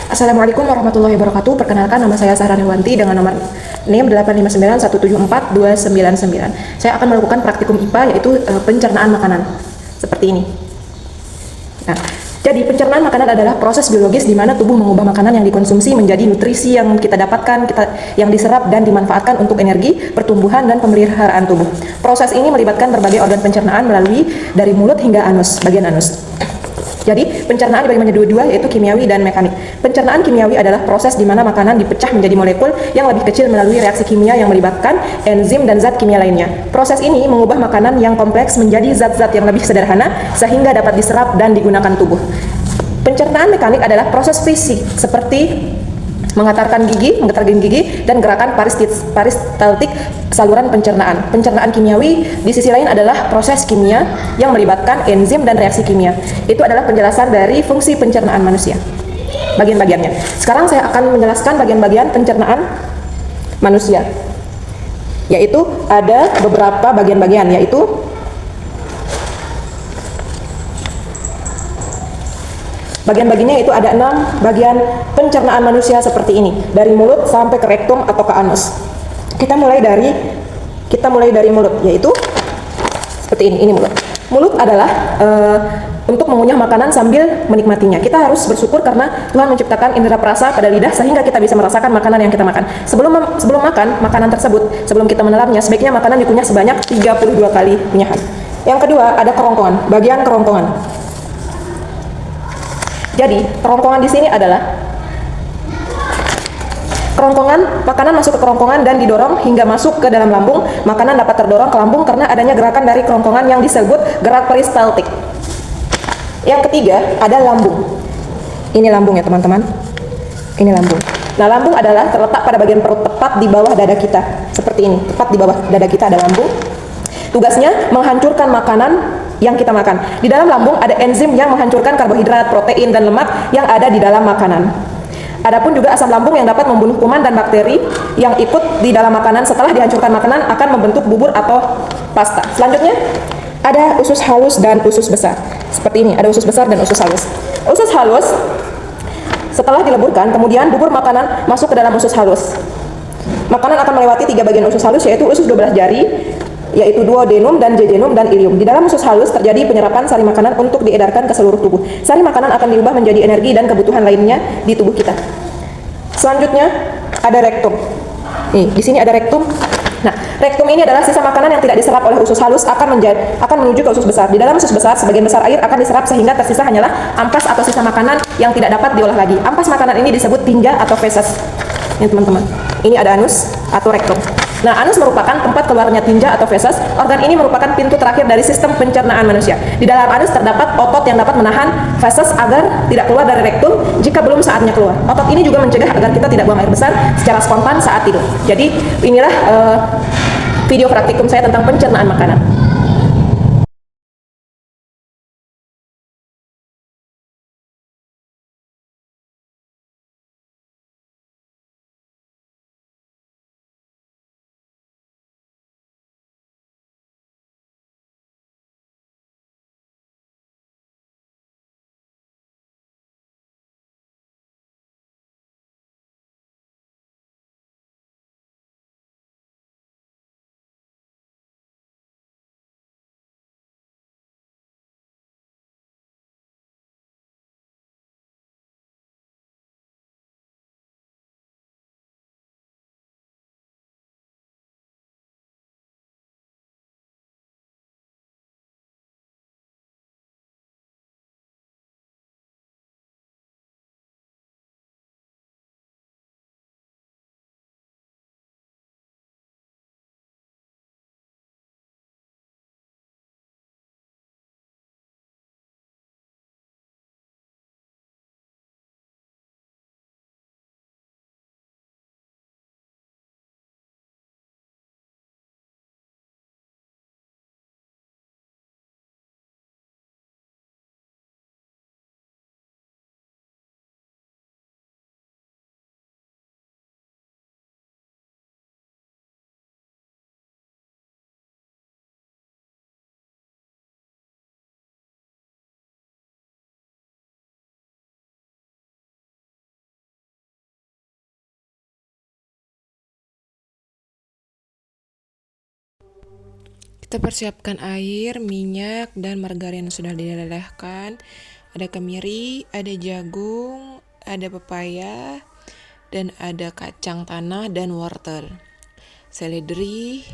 Assalamualaikum warahmatullahi wabarakatuh. Perkenalkan, nama saya Sahrani Wanti dengan nomor NIM 859174299. Saya akan melakukan praktikum IPA, yaitu pencernaan makanan. Seperti ini. Nah, jadi pencernaan makanan adalah proses biologis di mana tubuh mengubah makanan yang dikonsumsi menjadi nutrisi yang kita dapatkan, yang diserap dan dimanfaatkan untuk energi, pertumbuhan, dan pemeliharaan tubuh. Proses ini melibatkan berbagai organ pencernaan melalui dari mulut hingga anus, bagian anus. Jadi, pencernaan dibagi menjadi dua, yaitu kimiawi dan mekanik. Pencernaan kimiawi adalah proses di mana makanan dipecah menjadi molekul yang lebih kecil melalui reaksi kimia yang melibatkan enzim dan zat kimia lainnya. Proses ini mengubah makanan yang kompleks menjadi zat-zat yang lebih sederhana sehingga dapat diserap dan digunakan tubuh. Pencernaan mekanik adalah proses fisik seperti menggetarkan gigi, dan gerakan peristaltik saluran pencernaan. Pencernaan kimiawi di sisi lain adalah proses kimia yang melibatkan enzim dan reaksi kimia. Itu adalah penjelasan dari fungsi pencernaan manusia. Bagian-bagiannya. Sekarang saya akan menjelaskan bagian-bagian pencernaan manusia. Yaitu ada beberapa bagian-bagian, yaitu bagian-bagiannya itu ada 6 bagian pencernaan manusia seperti ini, dari mulut sampai ke rektum atau ke anus. Kita mulai dari mulut, yaitu seperti ini mulut. Mulut adalah untuk mengunyah makanan sambil menikmatinya. Kita harus bersyukur karena Tuhan menciptakan indera perasa pada lidah sehingga kita bisa merasakan makanan yang kita makan. Sebelum makan makanan tersebut, sebelum kita menelannya, sebaiknya makanan dikunyah sebanyak 32 kali kunyahan. Yang kedua, ada kerongkongan, bagian kerongkongan. Jadi, kerongkongan di sini adalah kerongkongan, makanan masuk ke kerongkongan dan didorong hingga masuk ke dalam lambung. Makanan dapat terdorong ke lambung karena adanya gerakan dari kerongkongan yang disebut gerak peristaltik. Yang ketiga, ada lambung. Ini lambung ya teman-teman. Ini lambung. Nah, lambung adalah terletak pada bagian perut tepat di bawah dada kita. Seperti ini, tepat di bawah dada kita ada lambung. Tugasnya menghancurkan makanan yang kita makan. Di dalam lambung ada enzim yang menghancurkan karbohidrat, protein, dan lemak yang ada di dalam makanan. Adapun juga asam lambung yang dapat membunuh kuman dan bakteri yang ikut di dalam makanan. Setelah dihancurkan makanan akan membentuk bubur atau pasta. Selanjutnya ada usus halus dan usus besar. Seperti ini, ada usus besar dan usus halus. Usus halus setelah dileburkan, kemudian bubur makanan masuk ke dalam usus halus. Makanan akan melewati 3 bagian usus halus, yaitu usus 12 jari, yaitu duodenum dan jejunum dan ilium. Di dalam usus halus terjadi penyerapan sari makanan untuk diedarkan ke seluruh tubuh. Sari makanan akan diubah menjadi energi dan kebutuhan lainnya di tubuh kita. Selanjutnya ada rektum. Nih, di sini ada rektum. Nah, rektum ini adalah sisa makanan yang tidak diserap oleh usus halus akan menuju ke usus besar. Di dalam usus besar, sebagian besar air akan diserap sehingga tersisa hanyalah ampas atau sisa makanan yang tidak dapat diolah lagi. Ampas makanan ini disebut tinja atau feses. Ini teman-teman. Ini ada anus atau rektum. Nah, anus merupakan tempat keluarnya tinja atau feses. Organ ini merupakan pintu terakhir dari sistem pencernaan manusia. Di dalam anus terdapat otot yang dapat menahan feses agar tidak keluar dari rektum jika belum saatnya keluar. Otot ini juga mencegah agar kita tidak buang air besar secara spontan saat tidur. Jadi, inilah video praktikum saya tentang pencernaan makanan. Kita persiapkan air, minyak, dan margarin yang sudah dilelehkan. Ada kemiri, ada jagung, ada pepaya, dan ada kacang tanah dan wortel. Seledri,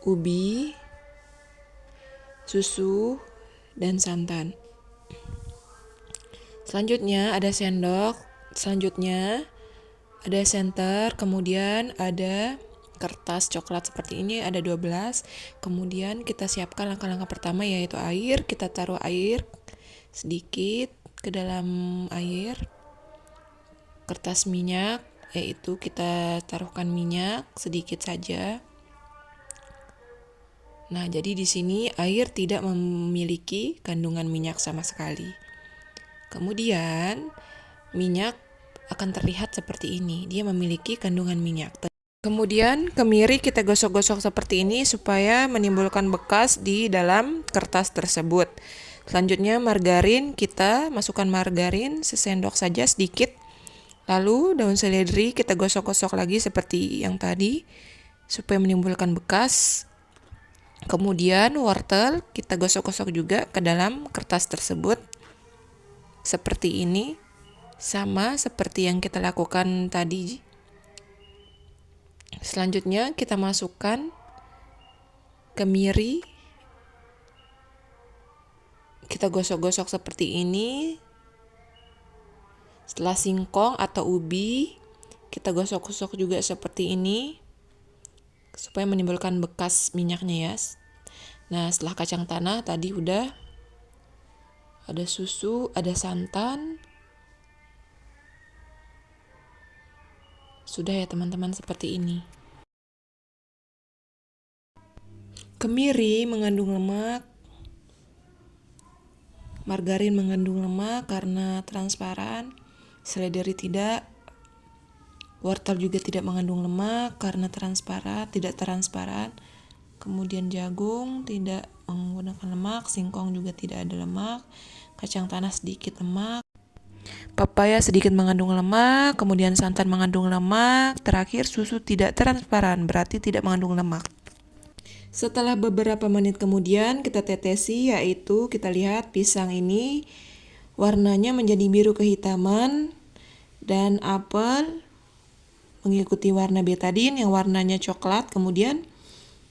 ubi, susu, dan santan. Selanjutnya ada sendok, selanjutnya ada senter, kemudian ada kertas coklat seperti ini, ada 12. Kemudian kita siapkan langkah-langkah pertama yaitu air. Kita taruh air sedikit ke dalam air. Kertas minyak, yaitu kita taruhkan minyak sedikit saja. Nah, jadi di sini air tidak memiliki kandungan minyak sama sekali. Kemudian minyak akan terlihat seperti ini. Dia memiliki kandungan minyak. Kemudian kemiri kita gosok-gosok seperti ini supaya menimbulkan bekas di dalam kertas tersebut. Selanjutnya margarin, kita masukkan margarin sesendok saja sedikit. Lalu daun seledri kita gosok-gosok lagi seperti yang tadi supaya menimbulkan bekas. Kemudian wortel kita gosok-gosok juga ke dalam kertas tersebut. Seperti ini, sama seperti yang kita lakukan tadi. Selanjutnya kita masukkan kemiri. Kita gosok-gosok seperti ini. Setelah singkong atau ubi, kita gosok-gosok juga seperti ini supaya menimbulkan bekas minyaknya ya. Nah, setelah kacang tanah tadi udah ada susu, ada santan. Sudah ya teman-teman seperti ini. Kemiri mengandung lemak, margarin mengandung lemak karena transparan, seledri tidak, wortel juga tidak mengandung lemak karena tidak transparan. Kemudian jagung tidak menggunakan lemak, singkong juga tidak ada lemak, kacang tanah sedikit lemak, papaya sedikit mengandung lemak, kemudian santan mengandung lemak, terakhir susu tidak transparan, berarti tidak mengandung lemak. Setelah beberapa menit kemudian kita tetesi, yaitu kita lihat pisang ini warnanya menjadi biru kehitaman dan apel mengikuti warna betadin yang warnanya coklat. Kemudian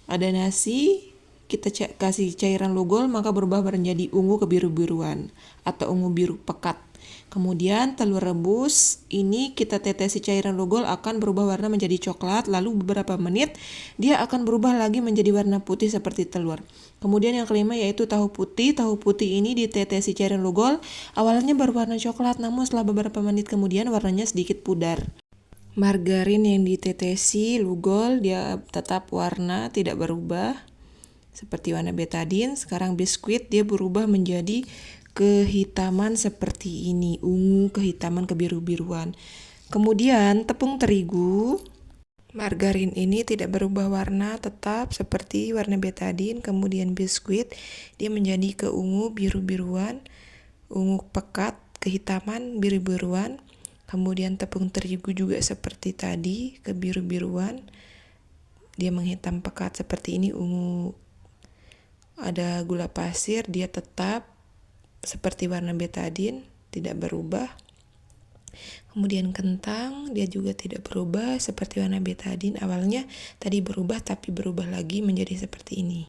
ada nasi, kita kasih cairan lugol maka berubah menjadi ungu kebiru-biruan atau ungu biru pekat. Kemudian telur rebus, ini kita tetesi cairan lugol akan berubah warna menjadi coklat, lalu beberapa menit dia akan berubah lagi menjadi warna putih seperti telur. Kemudian yang kelima yaitu tahu putih. Tahu putih ini ditetesi cairan lugol, awalnya berwarna coklat namun setelah beberapa menit kemudian warnanya sedikit pudar. Margarin yang ditetesi lugol dia tetap warna tidak berubah seperti warna betadin. Sekarang biskuit dia berubah menjadi kehitaman seperti ini, ungu kehitaman kebiru-biruan. Kemudian tepung terigu, margarin ini tidak berubah warna, tetap seperti warna betadin. Kemudian biskuit dia menjadi ke ungu biru-biruan, ungu pekat kehitaman biru-biruan. Kemudian tepung terigu juga seperti tadi, kebiru-biruan. Dia menghitam pekat seperti ini, ungu. Ada gula pasir, dia tetap seperti warna betadin, tidak berubah. Kemudian kentang, dia juga tidak berubah seperti warna betadin. Awalnya tadi berubah tapi berubah lagi menjadi seperti ini.